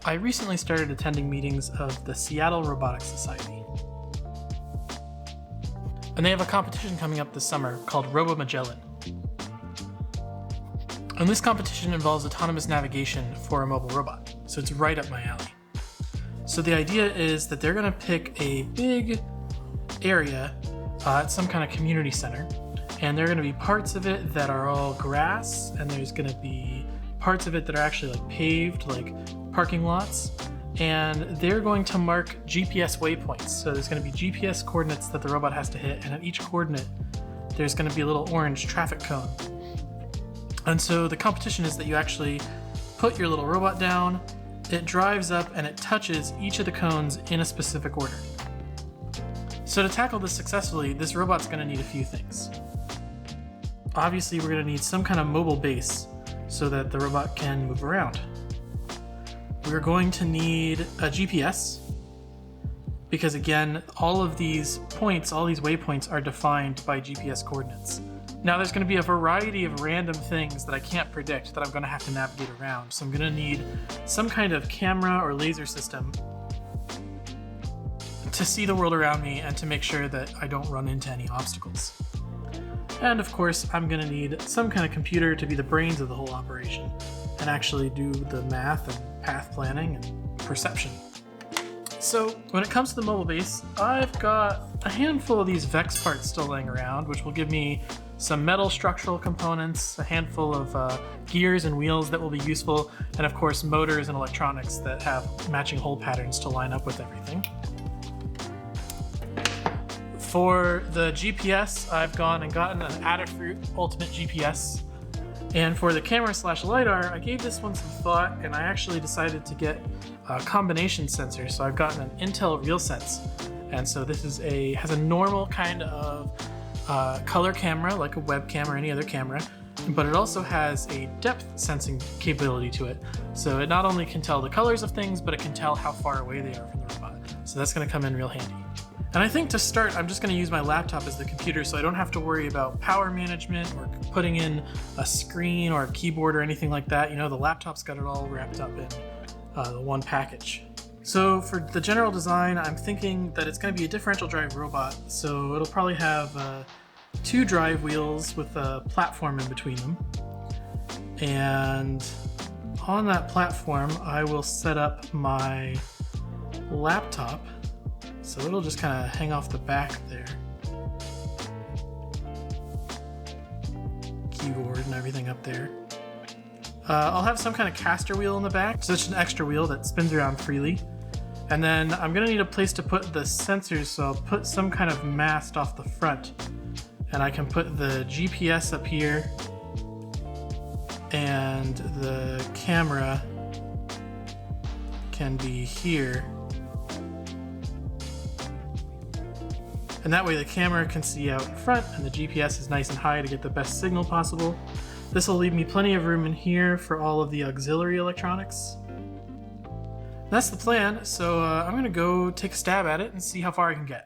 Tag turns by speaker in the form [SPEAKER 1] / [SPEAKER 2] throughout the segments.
[SPEAKER 1] I recently started attending meetings of the Seattle Robotics Society. And they have a competition coming up this summer called RoboMagellan. And this competition involves autonomous navigation for a mobile robot, so it's right up my alley. So the idea is that they're going to pick a big area at some kind of community center, and there are going to be parts of it that are all grass, and there's going to be parts of it that are actually like paved, like parking lots, and they're going to mark GPS waypoints. So there's going to be GPS coordinates that the robot has to hit, and at each coordinate there's going to be a little orange traffic cone. And so the competition is that you actually put your little robot down, it drives up, and it touches each of the cones in a specific order. So to tackle this successfully, this robot's going to need a few things. Obviously, we're going to need some kind of mobile base so that the robot can move around. We're going to need a GPS, because again, all of these points, all these waypoints are defined by GPS coordinates. Now there's going to be a variety of random things that I can't predict that I'm going to have to navigate around. So I'm going to need some kind of camera or laser system to see the world around me and to make sure that I don't run into any obstacles. And of course, I'm going to need some kind of computer to be the brains of the whole operation and actually do the math and path planning and perception. So when it comes to the mobile base, I've got a handful of these VEX parts still laying around, which will give me some metal structural components, a handful of gears and wheels that will be useful, and of course motors and electronics that have matching hole patterns to line up with everything. For the GPS, I've gone and gotten an Adafruit Ultimate GPS. And for the camera/LiDAR, I gave this one some thought, and I actually decided to get a combination sensor. So I've gotten an Intel RealSense. And so this is has a normal kind of color camera, like a webcam or any other camera, but it also has a depth sensing capability to it. So it not only can tell the colors of things, but it can tell how far away they are from the robot. So that's going to come in real handy. And I think to start, I'm just going to use my laptop as the computer, so I don't have to worry about power management or putting in a screen or a keyboard or anything like that. You know, the laptop's got it all wrapped up in the one package. So for the general design, I'm thinking that it's going to be a differential drive robot, so it'll probably have 2 drive wheels with a platform in between them. And on that platform, I will set up my laptop. So it'll just kind of hang off the back there. Keyboard and everything up there. I'll have some kind of caster wheel in the back, so it's an extra wheel that spins around freely. And then I'm gonna need a place to put the sensors, so I'll put some kind of mast off the front. And I can put the GPS up here, and the camera can be here. And that way the camera can see out in front and the GPS is nice and high to get the best signal possible. This will leave me plenty of room in here for all of the auxiliary electronics. That's the plan, so I'm gonna go take a stab at it and see how far I can get.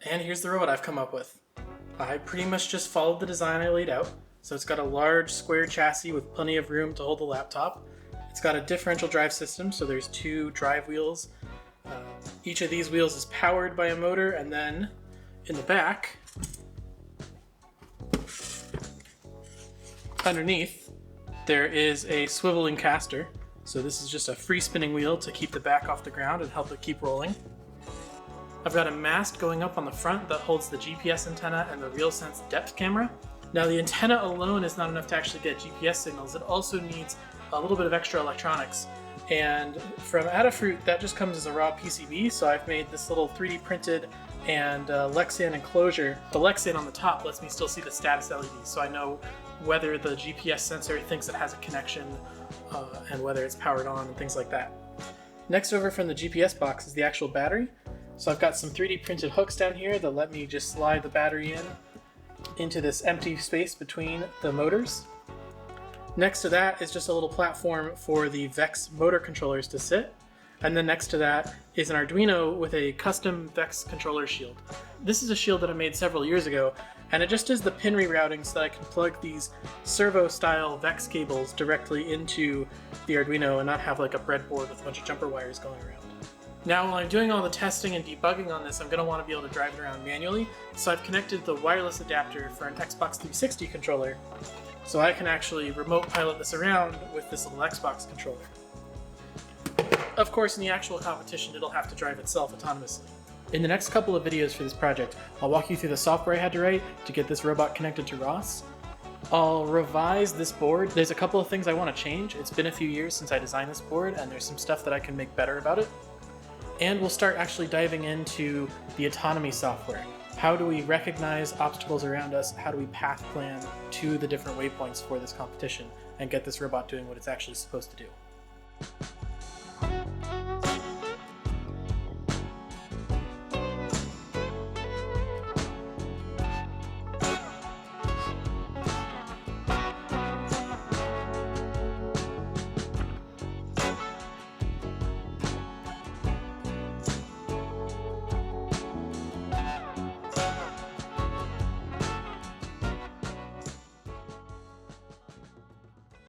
[SPEAKER 1] And here's the robot I've come up with. I pretty much just followed the design I laid out. So it's got a large square chassis with plenty of room to hold the laptop. It's got a differential drive system, so there's 2 drive wheels. Each of these wheels is powered by a motor, and then in the back, underneath, there is a swiveling caster. So this is just a free spinning wheel to keep the back off the ground and help it keep rolling. I've got a mast going up on the front that holds the GPS antenna and the RealSense depth camera. Now the antenna alone is not enough to actually get GPS signals. It also needs a little bit of extra electronics. And from Adafruit, that just comes as a raw PCB, so I've made this little 3D printed and Lexan enclosure. The Lexan on the top lets me still see the status LED, so I know whether the GPS sensor thinks it has a connection and whether it's powered on and things like that. Next over from the GPS box is the actual battery. So I've got some 3D printed hooks down here that let me just slide the battery into this empty space between the motors. Next to that is just a little platform for the VEX motor controllers to sit. And then next to that is an Arduino with a custom VEX controller shield. This is a shield that I made several years ago, and it just does the pin rerouting so that I can plug these servo-style VEX cables directly into the Arduino and not have like a breadboard with a bunch of jumper wires going around. Now, while I'm doing all the testing and debugging on this, I'm going to want to be able to drive it around manually, so I've connected the wireless adapter for an Xbox 360 controller, so I can actually remote pilot this around with this little Xbox controller. Of course, in the actual competition, it'll have to drive itself autonomously. In the next couple of videos for this project, I'll walk you through the software I had to write to get this robot connected to ROS. I'll revise this board. There's a couple of things I want to change. It's been a few years since I designed this board, and there's some stuff that I can make better about it. And we'll start actually diving into the autonomy software. How do we recognize obstacles around us? How do we path plan to the different waypoints for this competition and get this robot doing what it's actually supposed to do?